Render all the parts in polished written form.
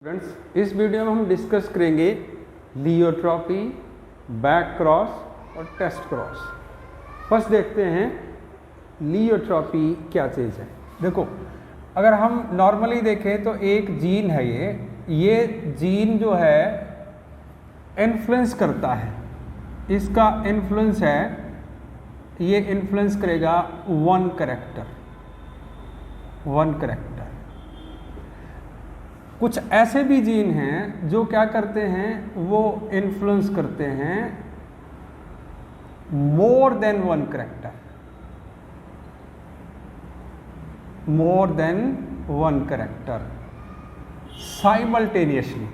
Friends, इस video में हम डिस्कस करेंगे लियोट्रॉपी, बैक क्रॉस और टेस्ट क्रॉस। फर्स्ट देखते हैं लियोट्रॉपी क्या चीज़ है। देखो, अगर हम नॉर्मली देखें तो एक जीन है, ये जीन जो है इन्फ्लुएंस करता है, इसका इन्फ्लुएंस है, ये इन्फ्लुएंस करेगा वन कैरेक्टर। कुछ ऐसे भी जीन हैं जो क्या करते हैं, वो इन्फ्लुएंस करते हैं मोर देन वन कैरेक्टर साइमल्टेनियसली।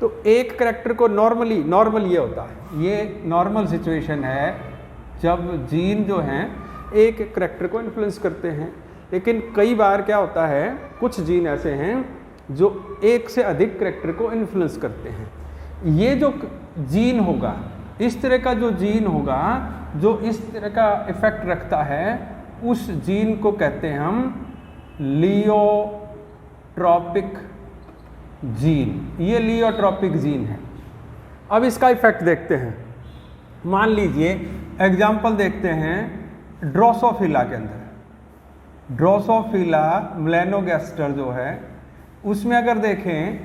तो एक कैरेक्टर को नॉर्मल ये होता है, ये नॉर्मल सिचुएशन है जब जीन जो हैं एक कैरेक्टर को इन्फ्लुएंस करते हैं। लेकिन कई बार क्या होता है, कुछ जीन ऐसे हैं जो एक से अधिक कैरेक्टर को इन्फ्लुएंस करते हैं। ये जो जीन होगा, इस तरह का जो जीन होगा जो इस तरह का इफेक्ट रखता है, उस जीन को कहते हैं हम लियोट्रॉपिक जीन। ये लियोट्रॉपिक जीन है। अब इसका इफेक्ट देखते हैं। मान लीजिए एग्जाम्पल देखते हैं ड्रोसोफिला के अंदर। ड्रोसोफिला मेलानोगास्टर जो है, उसमें अगर देखें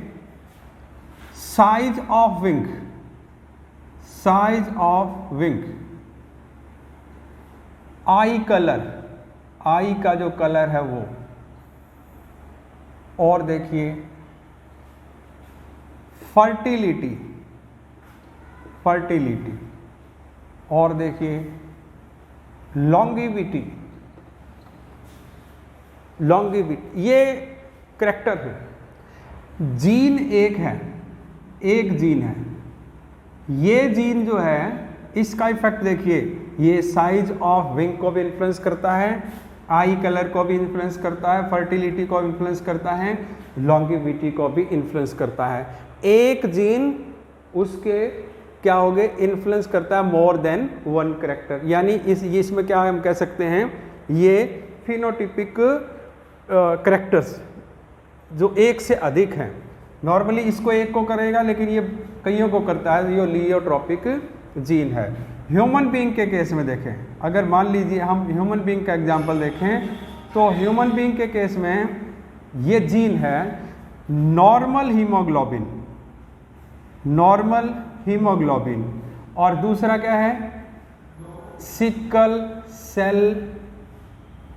साइज ऑफ विंग, आई का जो कलर है वो, और देखिए फर्टिलिटी, और देखिए लॉन्गिविटी, ये करैक्टर है। जीन एक जीन है। ये जीन जो है, इसका इफेक्ट देखिए, ये साइज ऑफ विंग को भी इन्फ्लुएंस करता है, आई कलर को भी इन्फ्लुएंस करता है, फर्टिलिटी को इन्फ्लुएंस करता है, लॉन्गिविटी को भी इन्फ्लुएंस करता है। एक जीन उसके क्या हो गए, इन्फ्लुएंस करता है मोर देन वन कैरेक्टर। यानी इसमें क्या हम कह सकते हैं, ये फिनोटिपिक कैरेक्टर्स जो एक से अधिक हैं। नॉर्मली इसको एक को करेगा, लेकिन ये कईयों को करता है, ये लियोट्रॉपिक जीन है। ह्यूमन बीइंग के केस में देखें, अगर मान लीजिए हम ह्यूमन बीइंग का एग्जांपल देखें, तो ह्यूमन बीइंग के केस में ये जीन है नॉर्मल हीमोग्लोबिन, और दूसरा क्या है, सिकल सेल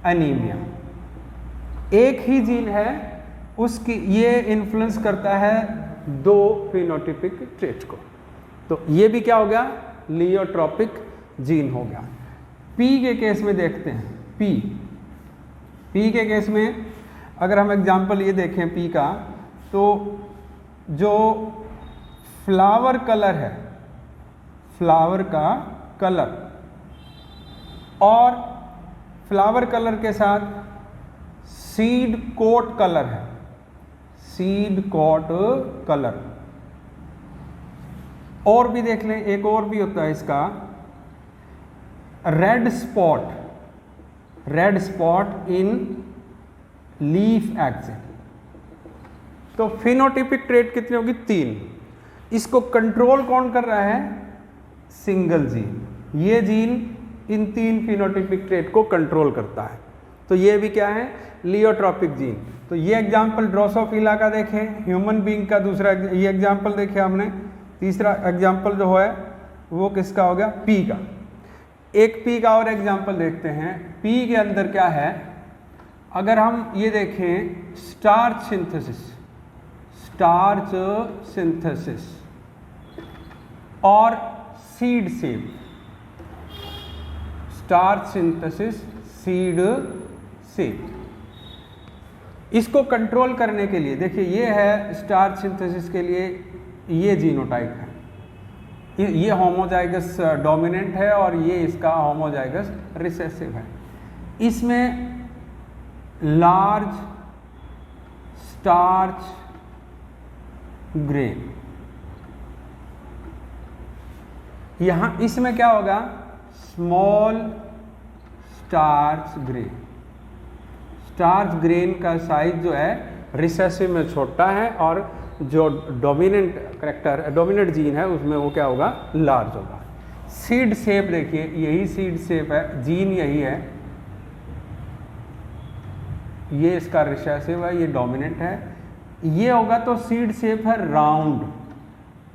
एनीमिया। एक ही जीन है, उसकी ये इन्फ्लुएंस करता है दो फिनोटिपिक ट्रेट को। तो ये भी क्या हो गया, लियोट्रॉपिक जीन हो गया। पी के केस में देखते हैं। पी के केस में अगर हम एग्जांपल ये देखें पी का, तो जो फ्लावर कलर है, फ्लावर का कलर, और फ्लावर कलर के साथ सीड कोट कलर है, सीड कोट कलर। और भी देख लें, एक और भी होता है इसका, red spot in leaf axis. तो फिनोटिपिक ट्रेट कितनी होगी, 3। इसको कंट्रोल कौन कर रहा है, सिंगल जीन। ये जीन इन 3 फिनोटिपिक ट्रेट को कंट्रोल करता है। तो ये भी क्या है, लियोट्रॉपिक जीन। तो ये एग्जाम्पल ड्रोसोफिला का देखें, ह्यूमन बीइंग का दूसरा ये एग्जाम्पल देखे हमने। तीसरा एग्जाम्पल जो है वो किसका हो गया, पी का। एक पी का और एग्जाम्पल देखते हैं। पी के अंदर क्या है, अगर हम ये देखें स्टार्च सिंथेसिस और seed save, starch synthesis, seed save. इसको कंट्रोल करने के लिए देखिए, ये है स्टार्च सिंथेसिस के लिए, ये जीनोटाइप है, ये होमोजाइगस डोमिनेंट है, और ये इसका होमोजाइगस रिसेसिव है। इसमें लार्ज स्टार्च ग्रेन, यहाँ इसमें क्या होगा, small starch grain. Starch grain का साइज जो है रिसेसिव में छोटा है और जो डोमिनेंट करेक्टर डोमिनेंट जीन है उसमें वो क्या होगा, लार्ज होगा। सीड शेप देखिए, यही सीड शेप है, जीन यही है, ये इसका रिसेसिव है, ये डोमिनेंट है। ये होगा तो सीड शेप है राउंड,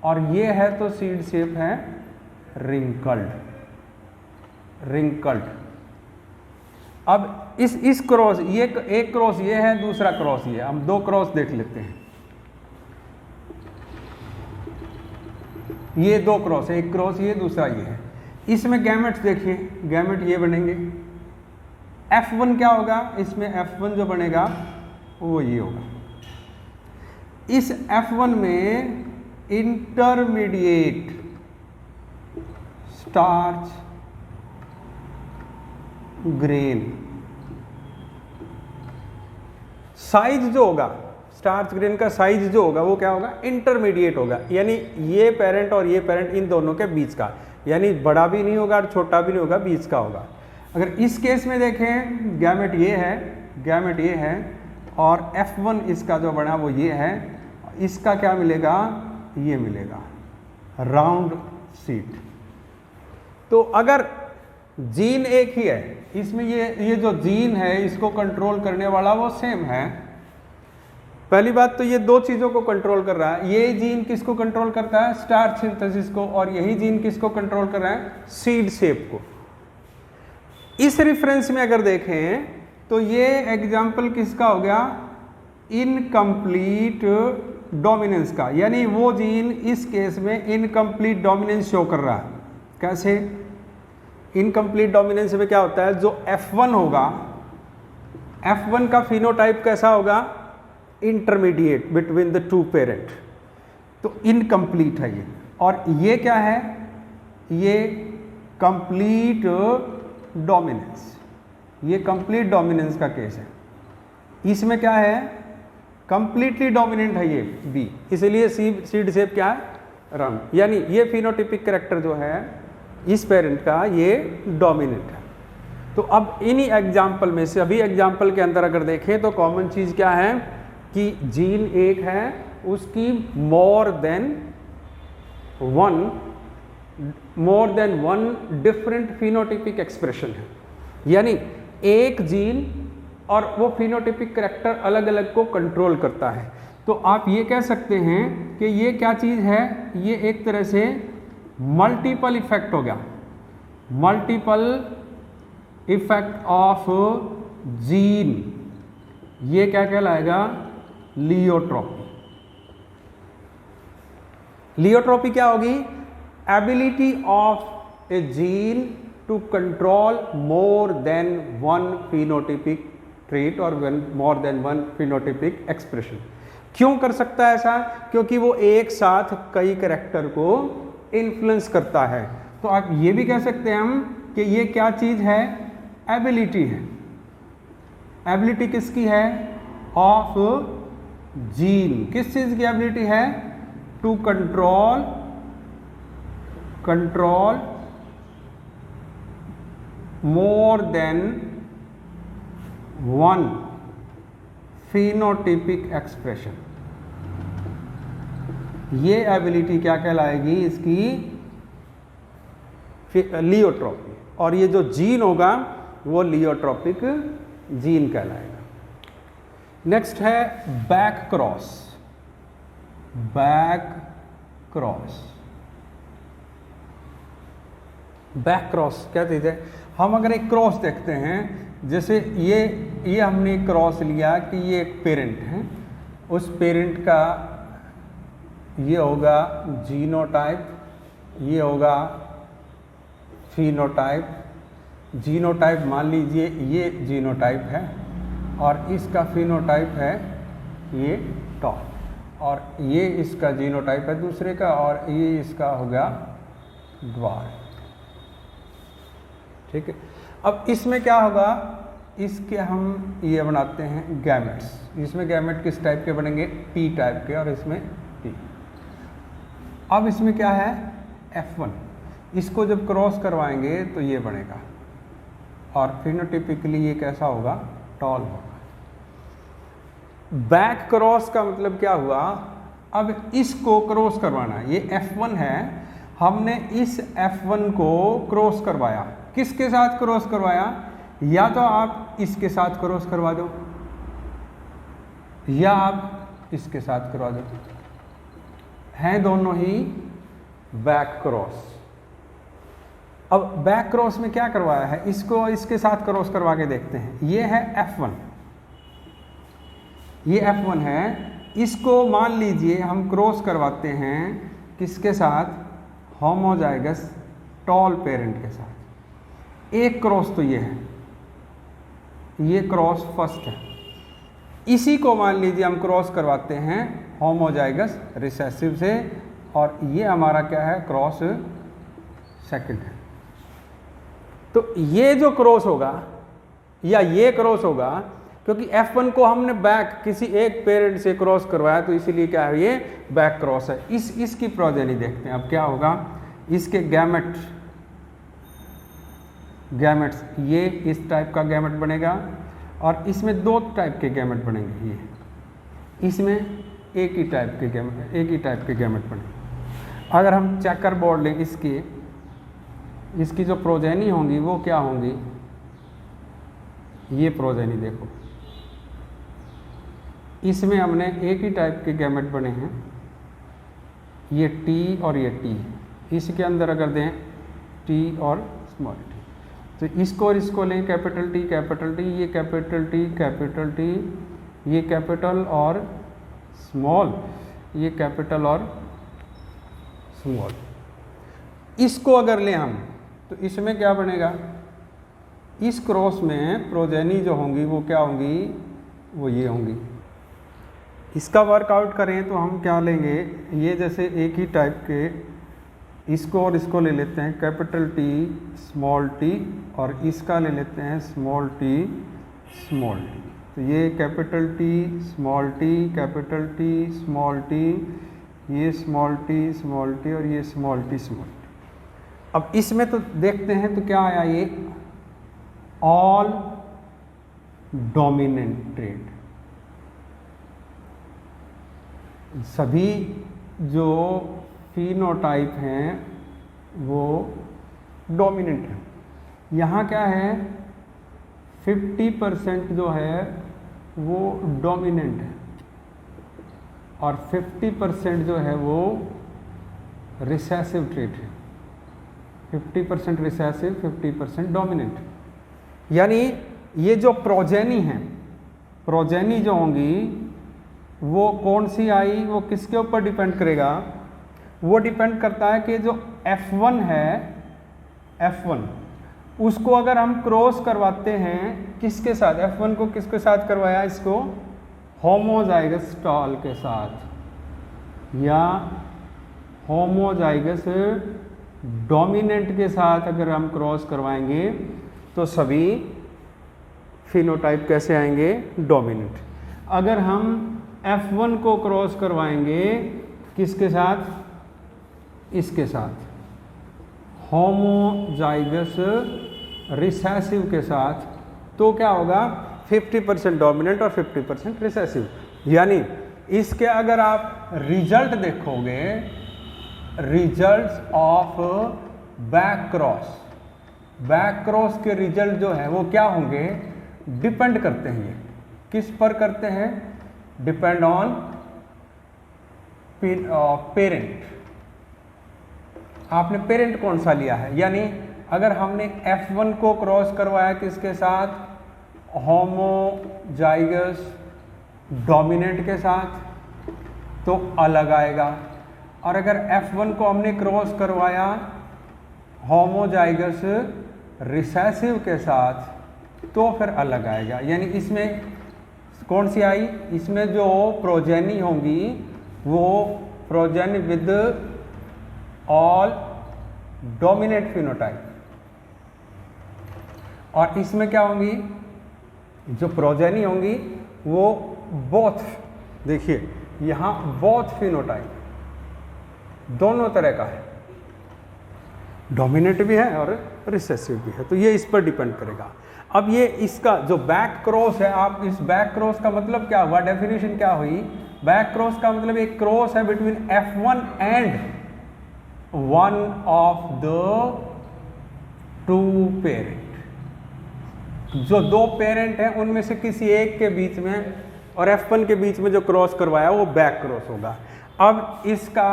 और ये है तो सीड शेप है रिंकल्ड। अब इस क्रॉस, ये एक क्रॉस ये है, दूसरा क्रॉस ये, हम दो क्रॉस देख लेते हैं। ये दो क्रॉस है, एक क्रॉस ये, दूसरा ये है। इसमें गैमेट्स देखिए, गैमेट ये बनेंगे। F1 क्या होगा, इसमें F1 जो बनेगा वो ये होगा। इस F1 में इंटरमीडिएट स्टार्च ग्रेन साइज जो होगा, स्टार्च ग्रेन का साइज जो होगा वो क्या होगा, इंटरमीडिएट होगा, यानी ये पेरेंट और ये पेरेंट इन दोनों के बीच का, यानी बड़ा भी नहीं होगा और छोटा भी नहीं होगा, बीच का होगा। अगर इस केस में देखें, गैमेट ये है और F1 इसका जो बना वो ये है, इसका क्या मिलेगा, ये मिलेगा राउंड सीट। तो अगर जीन एक ही है, इसमें ये जो जीन है इसको कंट्रोल करने वाला वो सेम है। पहली बात तो ये दो चीज़ों को कंट्रोल कर रहा है। ये जीन किसको कंट्रोल करता है, स्टार्च सिंथेसिस को, और यही जीन किसको कंट्रोल कर रहा है, सीड शेप को। इस रेफरेंस में अगर देखें तो ये एग्जाम्पल किसका हो गया, इनकम्प्लीट डोमिनेंस का, यानी वो जीन इस केस में इनकम्प्लीट डोमिनेंस शो कर रहा है। कैसे, इनकम्प्लीट डोमिनेंस में क्या होता है, जो F1 होगा, F1 का फिनोटाइप कैसा होगा, intermediate between the two parent, तो इनकम्प्लीट है ये। और ये क्या है, ये कंप्लीट डोमिनेंस, ये कंप्लीट डोमिनेंस का केस है। इसमें क्या है, कंप्लीटली डोमिनेंट है ये बी, इसलिए सीड शेप क्या है, राउंड, यानी ये फिनोटिपिक कैरेक्टर जो है इस पेरेंट का ये डोमिनेंट है। तो अब इन्हीं एग्जाम्पल में से, अभी एग्जाम्पल के अंदर अगर देखें तो कॉमन चीज़ क्या है कि जीन एक है, उसकी मोर than one different phenotypic expression है, यानी एक जीन और वो फिनोटिपिक कैरेक्टर अलग अलग को कंट्रोल करता है। तो आप ये कह सकते हैं कि ये क्या चीज़ है, ये एक तरह से मल्टीपल इफेक्ट हो गया, मल्टीपल इफेक्ट ऑफ जीन, ये क्या कहलाएगा, लियोट्रोपी। लियोट्रोपी क्या होगी, ability of a gene to control more than one phenotypic trait और more than one phenotypic expression. क्यों कर सकता है ऐसा, क्योंकि वो एक साथ कई कैरेक्टर को इन्फ्लुएंस करता है। तो आप ये भी कह सकते हैं हम कि ये क्या चीज़ है, एबिलिटी है। एबिलिटी किसकी है, ऑफ जीन, किस चीज़ की एबिलिटी है, to control more than one phenotypic expression. ये एबिलिटी क्या कहलाएगी, इसकी लियोट्रोपी, और ये जो जीन होगा वो लियोट्रोपिक जीन कहलाएगा। नेक्स्ट है बैक क्रॉस। बैक क्रॉस क्या चीज़ है, हम अगर एक क्रॉस देखते हैं, जैसे ये हमने एक क्रॉस लिया कि ये एक पेरेंट है, उस पेरेंट का ये होगा जीनोटाइप, ये होगा फिनोटाइप। जीनोटाइप मान लीजिए ये जीनोटाइप है और इसका फिनोटाइप है ये टॉप, और ये इसका जीनोटाइप है दूसरे का, और ये इसका होगा ड्वार्फ। ठीक है, अब इसमें क्या होगा, इसके हम ये बनाते हैं गैमेट्स। इसमें गैमेट किस टाइप के बनेंगे, पी टाइप के, और इसमें पी। अब इसमें क्या है, F1, इसको जब क्रॉस करवाएंगे तो ये बनेगा, और फिनोटिपिकली ये कैसा होगा, टॉल होगा। बैक क्रॉस का मतलब क्या हुआ, अब इसको क्रॉस करवाना है। ये F1 है, हमने इस F1 को क्रॉस करवाया। किसके साथ क्रॉस करवाया? या तो आप इसके साथ क्रॉस करवा दो या आप इसके साथ करवा दो, हैं दोनों ही बैक क्रॉस। अब बैक क्रॉस में क्या करवाया है, इसको इसके साथ क्रॉस करवा के देखते हैं। ये है F1, ये F1 है, इसको मान लीजिए हम क्रॉस करवाते हैं किसके साथ, होमोजाइगस टॉल पेरेंट के साथ। एक क्रॉस तो ये है, ये क्रॉस फर्स्ट है। इसी को मान लीजिए हम क्रॉस करवाते हैं होमोजाइगस रिसेसिव से, और ये हमारा क्या है, क्रॉस सेकंड है। तो ये जो क्रॉस होगा या ये क्रॉस होगा, क्योंकि F1 को हमने बैक किसी एक पेरेंट से क्रॉस करवाया, तो इसीलिए क्या है, ये बैक क्रॉस है। इसकी प्रोजेनी देखते हैं अब क्या होगा। इसके गैमेट्स ये इस टाइप का गैमेट बनेगा, और इसमें दो टाइप के गैमेट बनेंगे। ये इसमें एक ही टाइप के गैमेट बनेंगे। अगर हम चेकर बोर्ड लें, इसकी जो प्रोजेनी होंगी वो क्या होंगी, ये प्रोजेनी देखो, इसमें हमने एक ही टाइप के गैमेट बने हैं, ये T और ये T। इसके अंदर अगर दें T और स्मॉल t, तो इसको और इसको लें कैपिटल T, ये कैपिटल T, ये कैपिटल और स्मॉल, ये कैपिटल और स्मॉल। इसको अगर लें हम, तो इसमें क्या बनेगा, इस क्रॉस में प्रोजेनी जो होंगी वो क्या होंगी, वो ये होंगी। इसका वर्कआउट करें तो हम क्या लेंगे, ये जैसे एक ही टाइप के, इसको और इसको ले लेते हैं कैपिटल T स्मॉल t, और इसका ले लेते हैं स्मॉल t स्मॉल t। तो ये capital T small t, capital T small t, ये स्मॉल t और ये स्मॉल t स्मॉल t। अब इसमें तो देखते हैं तो क्या आया, ये ऑल डोमिनेंट ट्रेट, सभी जो फिनोटाइप हैं वो डोमिनेंट है। यहाँ क्या है, 50% जो है वो डोमिनेंट है, और 50% जो है वो रिसेसिव ट्रेट है। 50% रिसेसिव, 50% डोमिनेंट। यानी ये जो प्रोजेनी है, प्रोजेनी जो होंगी वो कौन सी आई, वो किसके ऊपर डिपेंड करेगा, वो डिपेंड करता है कि जो F1 है, F1 उसको अगर हम क्रॉस करवाते हैं किसके साथ, F1 को किसके साथ करवाया, इसको होमोजाइगस टॉल के साथ या होमोजाइगस डोमिनेंट के साथ अगर हम क्रॉस करवाएंगे तो सभी फिनोटाइप कैसे आएंगे, डोमिनेंट। अगर हम F1 को क्रॉस करवाएंगे किसके साथ, इसके साथ, होमोजाइगस रिसेसिव के साथ, तो क्या होगा, 50% डोमिनेंट और 50% रिसेसिव। यानी इसके अगर आप रिजल्ट देखोगे, रिजल्ट्स ऑफ बैक क्रॉस के रिजल्ट जो है वो क्या होंगे, डिपेंड करते हैं। ये किस पर करते हैं, डिपेंड ऑन पेरेंट। आपने पेरेंट कौन सा लिया है, यानी अगर हमने F1 को क्रॉस करवाया किसके साथ, होमोजाइगस डोमिनेंट के साथ, तो अलग आएगा। और अगर F1 को हमने क्रॉस करवाया होमोजाइगस रिसेसिव के साथ, तो फिर अलग आएगा। यानी इसमें कौन सी आई, इसमें जो प्रोजेनी होंगी वो progeny with all dominant phenotype, और इसमें क्या होंगी, जो प्रोजेनी होंगी वो बोथ, देखिए यहाँ बोथ फिनोटाइप दोनों तरह का है, डोमिनेंट भी है और रिसेसिव भी है। तो ये इस पर डिपेंड करेगा। अब ये इसका जो बैक क्रॉस है, आप इस बैक क्रॉस का मतलब क्या हुआ, डेफिनेशन क्या हुई, बैक क्रॉस का मतलब एक क्रॉस है between F1 and one of the two parent. जो दो पेरेंट हैं उनमें से किसी एक के बीच में और F1 के बीच में जो क्रॉस करवाया वो बैक क्रॉस होगा। अब इसका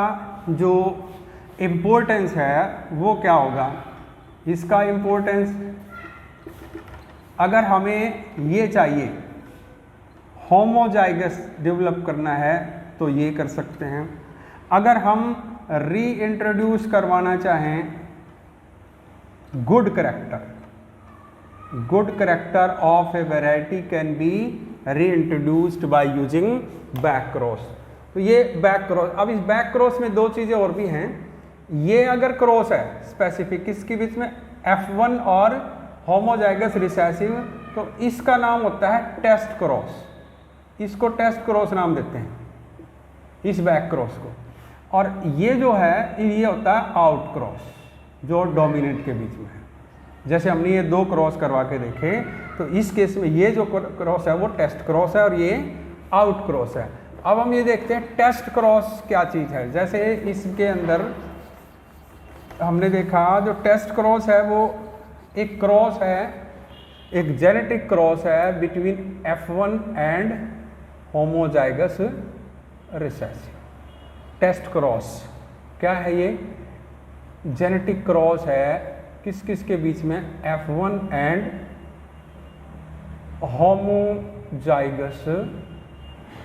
जो इम्पोर्टेंस है वो क्या होगा, इसका इम्पोर्टेंस अगर हमें ये चाहिए होमोजाइगस डेवलप करना है तो ये कर सकते हैं। अगर हम री इंट्रोड्यूस करवाना चाहें good character of a variety can be reintroduced by using back cross. तो ये बैक क्रॉस, अब इस बैक क्रॉस में दो चीज़ें और भी हैं। ये अगर क्रॉस है स्पेसिफिक किसके बीच में, F1 और होमोजाइगस रिसेसिव, तो इसका नाम होता है टेस्ट क्रॉस। इसको टेस्ट क्रॉस नाम देते हैं इस बैक क्रॉस को। और ये जो है ये होता है आउट क्रॉस जो डोमिनेंट के बीच में है। जैसे हमने ये दो क्रॉस करवा के देखे तो इस केस में ये जो क्रॉस है वो टेस्ट क्रॉस है और ये आउट क्रॉस है। अब हम ये देखते हैं टेस्ट क्रॉस क्या चीज़ है। जैसे इसके अंदर हमने देखा जो टेस्ट क्रॉस है वो एक क्रॉस है, एक जेनेटिक क्रॉस है between F1 and homozygous recessive. Test cross क्या है, ये जेनेटिक क्रॉस है किस किस के बीच में, F1 and homozygous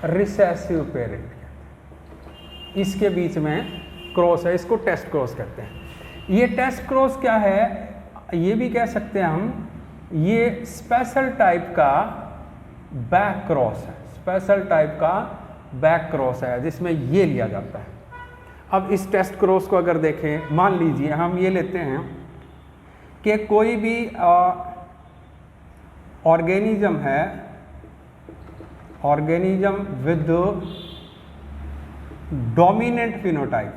recessive parent, इसके बीच में क्रॉस है, इसको टेस्ट क्रॉस कहते हैं। ये टेस्ट क्रॉस क्या है, ये भी कह सकते हैं हम, ये स्पेशल टाइप का बैक क्रॉस है, स्पेशल टाइप का बैक क्रॉस है जिसमें ये लिया जाता है। अब इस टेस्ट क्रॉस को अगर देखें, मान लीजिए हम ये लेते हैं कि कोई भी ऑर्गेनिज्म है, ऑर्गेनिज्म विद डोमिनेंट फिनोटाइप,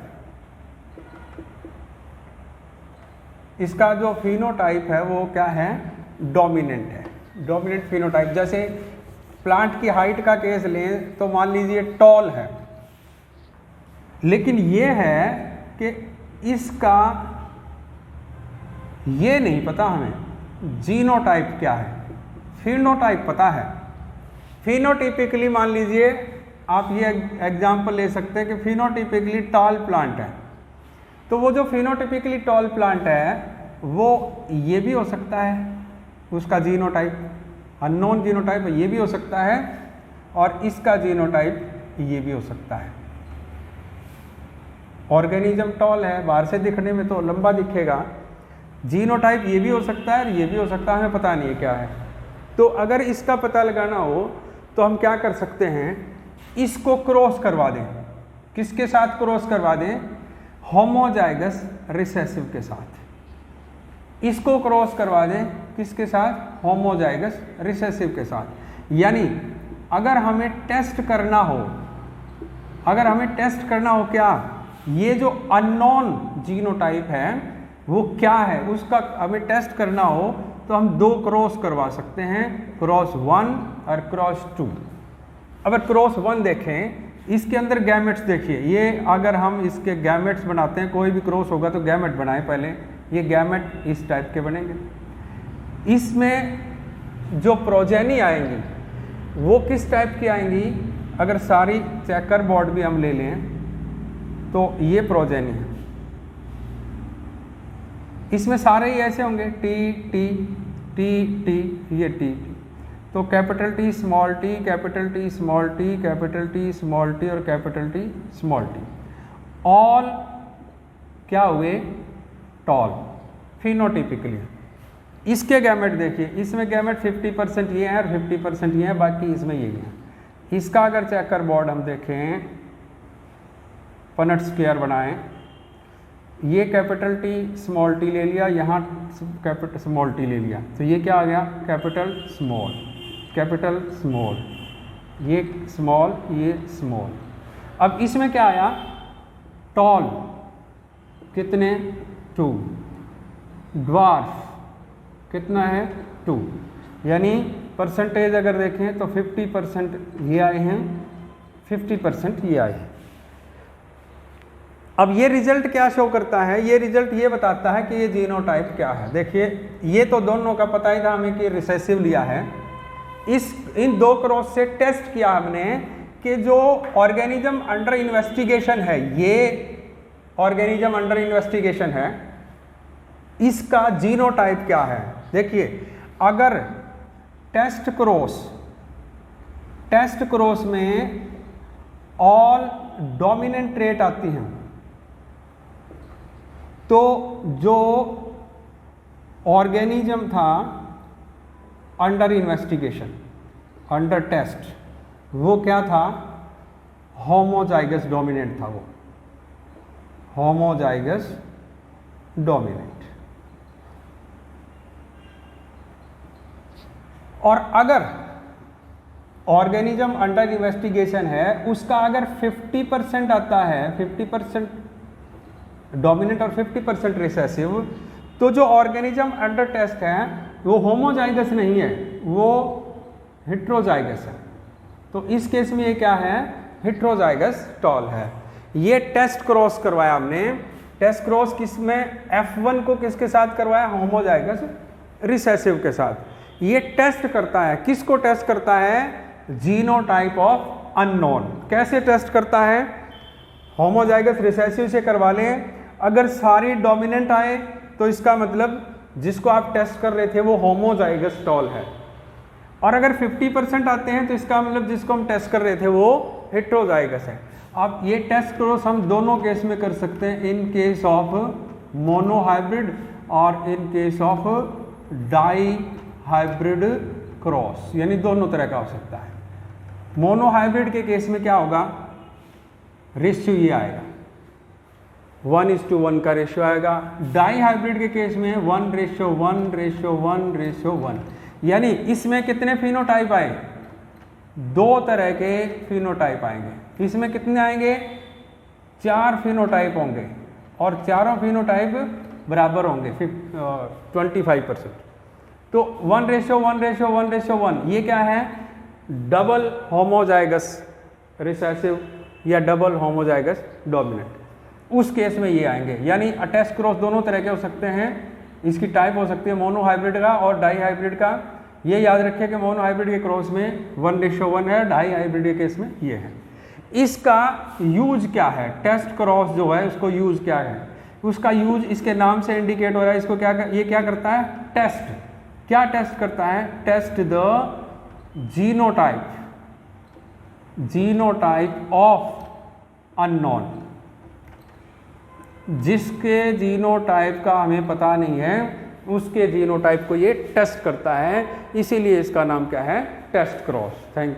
इसका जो फिनोटाइप है वो क्या है, डोमिनेंट है, डोमिनेंट फिनोटाइप। जैसे प्लांट की हाइट का केस लें तो मान लीजिए टॉल है, लेकिन ये है कि इसका ये नहीं पता हमें जीनोटाइप क्या है, फिनोटाइप पता है। फिनोटिपिकली मान लीजिए आप ये एग्जांपल ले सकते हैं कि फिनोटिपिकली टॉल प्लांट है, तो वो जो फिनोटिपिकली टॉल प्लांट है वो ये भी हो सकता है, उसका जीनोटाइप अननोन जीनोटाइप ये भी हो सकता है, और इसका जीनोटाइप ये भी हो सकता है। ऑर्गेनिज्म टॉल है, बाहर से दिखने में तो लंबा दिखेगा, जीनोटाइप ये भी हो सकता है और ये भी हो सकता है, हमें पता नहीं है क्या है। तो अगर इसका पता लगाना हो तो हम क्या कर सकते हैं, इसको क्रॉस करवा दें, किसके साथ क्रॉस करवा दें, होमोजाइगस रिसेसिव के साथ। इसको क्रॉस करवा दें किसके साथ, होमोजाइगस रिसेसिव के साथ। यानी अगर हमें टेस्ट करना हो, अगर हमें टेस्ट करना हो क्या, ये जो अननोन जीनोटाइप है वो क्या है, उसका हमें टेस्ट करना हो तो हम दो क्रॉस करवा सकते हैं, क्रॉस 1 और क्रॉस 2। अगर क्रॉस 1 देखें, इसके अंदर गैमेट्स देखिए, ये अगर हम इसके गैमेट्स बनाते हैं, कोई भी क्रॉस होगा तो गैमेट बनाएं पहले, ये गैमेट इस टाइप के बनेंगे। इसमें जो प्रोजेनी आएंगी वो किस टाइप की आएंगी, अगर सारी चेकर बोर्ड भी हम ले लें तो ये प्रोजेनी है, इसमें सारे ही ऐसे होंगे, टी टी टी टी, ये टी टी, तो capital T small T, capital T small T, capital T small T और capital T small T, all क्या हुए, टॉल, फिनोटिपिकली। इसके गैमेट देखिए, इसमें गैमेट 50% ये है और 50% ये है, बाकी इसमें यही है। इसका अगर चेकर बोर्ड हम देखें, पनट स्क्वायर बनाएं, ये कैपिटल टी स्मॉल टी ले लिया, यहाँ कैपिटल स्मॉल टी ले लिया, तो ये क्या आ गया, कैपिटल स्मॉल, कैपिटल स्मॉल, ये स्मॉल, ये स्मॉल। अब इसमें क्या आया, टॉल कितने, 2, ड्वार्फ कितना है, 2, यानी परसेंटेज अगर देखें तो 50% ये आए हैं, 50% ये आए हैं। अब ये रिजल्ट क्या शो करता है? ये रिजल्ट ये बताता है कि ये जीनोटाइप क्या है। देखिए ये तो दोनों का पता ही था हमें कि रिसेसिव लिया है। इन दो क्रॉस से टेस्ट किया हमने कि जो ऑर्गेनिज्म अंडर इन्वेस्टिगेशन है, ये ऑर्गेनिज्म अंडर इन्वेस्टिगेशन है, इसका जीनोटाइप क्या है। देखिए अगर टेस्ट क्रॉस में ऑल डोमिनेंट ट्रेट आती हैं तो जो ऑर्गेनिज्म था अंडर इन्वेस्टिगेशन, अंडर टेस्ट, वो क्या था? होमोजाइगस डोमिनेंट था, वो होमोजाइगस डोमिनेंट। और अगर ऑर्गेनिज्म अंडर इन्वेस्टिगेशन है उसका अगर 50% आता है, 50% डोमिनेंट और 50% रिसेसिव, तो जो ऑर्गेनिज्म अंडर टेस्ट है वो होमोजाइगस नहीं है, वो हेट्रोजाइगस है। तो इस केस में ये क्या है? हेट्रोजाइगस टॉल है। ये टेस्ट क्रॉस करवाया हमने। टेस्ट क्रॉस किसमें? F1 को किसके साथ करवाया? होमोजाइगस रिसेसिव के साथ। ये टेस्ट करता है, किसको टेस्ट करता है? Genotype of unknown. कैसे टेस्ट करता है? होमोजाइगस रिसेसिव से करवा लें, अगर सारी डोमिनेंट आए तो इसका मतलब जिसको आप टेस्ट कर रहे थे वो होमोजाइगस टॉल है, और अगर 50% आते हैं तो इसका मतलब जिसको हम टेस्ट कर रहे थे वो हेट्रोजाइगस है। अब ये टेस्ट क्रॉस हम दोनों केस में कर सकते हैं, इन केस ऑफ मोनोहाइब्रिड और in case of dihybrid cross, यानी दोनों तरह का हो सकता है। मोनोहाइब्रिड के केस में क्या होगा? रेशियो ये आएगा, 1:1 का रेशियो आएगा। डाई हाइब्रिड के केस में 1:1:1:1:1, यानी इसमें कितने फिनोटाइप आए? दो तरह के फिनोटाइप आएंगे। इसमें कितने आएंगे? 4 फिनोटाइप होंगे, और चारों फिनोटाइप बराबर होंगे 25%। तो 1:1:1:1, ये क्या है? डबल होमोजाइगस रिसेसिव या डबल होमोजाइगस डोमिनेंट। उस केस में ये आएंगे, यानी टेस्ट क्रॉस दोनों तरह के हो सकते हैं। इसकी टाइप हो सकती है मोनोहाइब्रिड का और डाई हाइब्रिड का। ये याद रखिए कि मोनोहाइब्रिड के क्रॉस में 1:1 है, डाई हाइब्रिड के केस में ये है। इसका यूज क्या है? टेस्ट क्रॉस जो है उसको यूज क्या है? उसका यूज इसके नाम से इंडिकेट हो रहा है। इसको क्या, ये क्या करता है? टेस्ट। क्या टेस्ट करता है? Test the genotype of unknown. जिसके जीनोटाइप का हमें पता नहीं है उसके जीनोटाइप को ये टेस्ट करता है, इसीलिए इसका नाम क्या है? Test cross. Thank you.